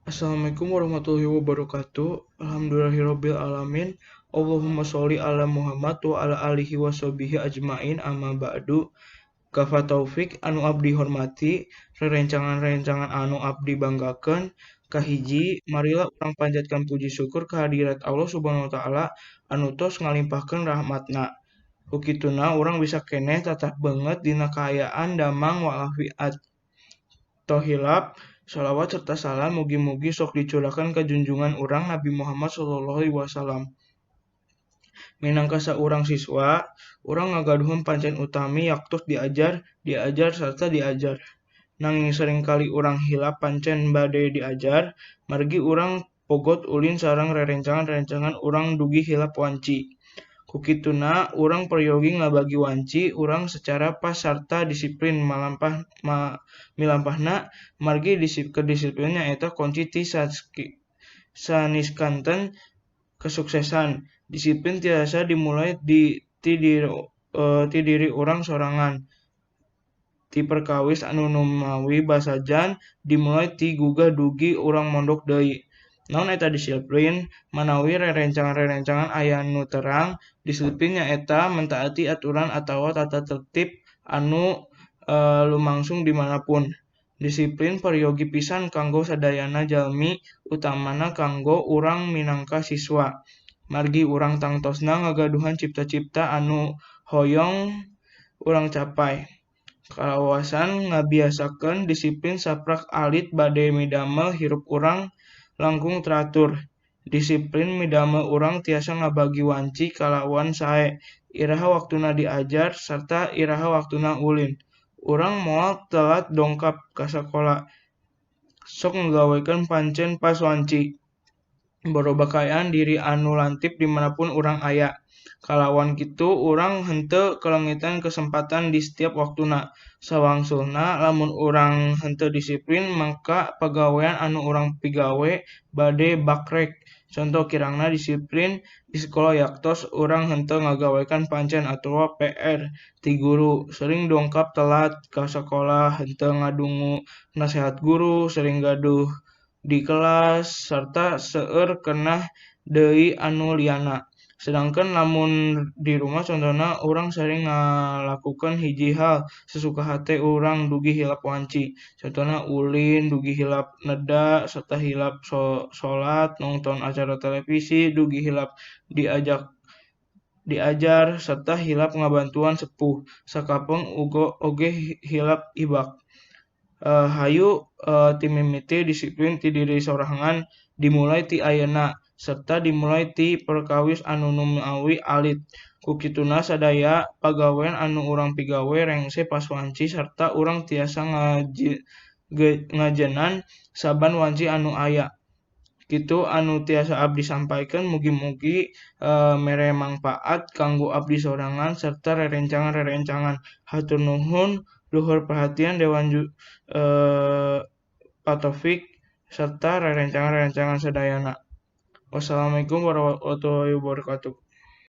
Assalamualaikum warahmatullahi wabarakatuh. Alhamdulillahirabbil alamin. Allahumma sholli ala Muhammad wa ala alihi washabihi ajmain amma ba'du. Kafa taufik anu abdi hormati, rerencangan-rerencangan anu abdi banggakeun. Kahiji, marilah urang panjatkan puji syukur kehadirat Allah Subhanahu wa taala anu tos ngalimpahkeun rahmatna. Hukituna urang bisa keneh tatah beungeut dina kaayaan damang walafiat. Tohilap, sholawat serta salam mugi-mugi sok dicurakeun ka junjungan urang Nabi Muhammad SAW. Minangka saurang siswa, urang ngagaduhan pancen utami yaktos diajar sarta diajar. Nanging seringkali urang hilap pancen bade diajar, margi urang pogot ulin sareng rerencangan-rerencangan urang dugi hilap wanci. Kukituna urang peryogi ngabagi wanci urang secara pas sarta disiplin milampahna margi kedisiplinan nyaeta kunci ti saniskanten kesuksesan. Disiplin tiasa dimulai ti diri urang sorangan. Ti perkawis anu numawi basajan dimulai ti gugah dugi urang mondok deui. Naon eta disiplin? Manawi rerencangan-rerencangan aya nu terang, disiplin nyaeta mentaati aturan atawa tata tertib anu lumangsung dimanapun. Disiplin peryogi pisan kanggo sadayana jalmi, utamana kanggo urang minangka siswa. Margi urang tangtosna ngagaduhan cipta-cipta anu hoyong urang capai. Kalawasan ngabiasakeun disiplin saprak alit bade midamel hirup urang langkung teratur. Disiplin midamel urang tiasa ngabagi wanci kalawan sae, iraha waktuna diajar sarta iraha waktuna ulin. Urang moal telat dongkap ka sakola, sok ngagawekeun pancen pas wanci. Baroba kaayaan diri anu lantip dimanapun urang aya. Kalawan kitu urang henteu kalengitan kesempatan di setiap waktuna. Sawangsulna lamun urang henteu disiplin mangka pagawean anu urang pigawe bade bakrek. Conto kirangna disiplin di sekolah yaktos urang henteu ngagawekan pancen atawa PR ti guru, sering dongkap telat ka sakolah, henteu ngadungu nasehat guru, sering gaduh di kelas sarta seueur keunah deui anu liana. Sedangkan lamun di rumah contona urang sering ngalakukeun hiji hal sesuka hate urang dugi hilap wanci. Contona ulin, dugi hilap neda, sarta hilap salat, nongton acara televisi, dugi hilap diajar, sarta hilap ngabantuan sepuh. Sakapeung oge hilap ibak. Hayu ti mimiti disiplin ti diri sorangan dimulai ti ayeuna serta dimulai ti perkawis anu numawi alit. Kukituna sadaya pagawean anu urang pigawe rengse pas wanci sarta urang tiasa ngajenan saban wanci anu aya. Kitu anu tiasa abdi sampaikeun mugi-mugi mere mangpaat kanggo abdi sorangan serta rerencangan-rerencangan. Hatur nuhun, luhur perhatian Dewan Pataufik serta rerencangan-rerencangan sadayana. Wassalamualaikum warahmatullahi wabarakatuh.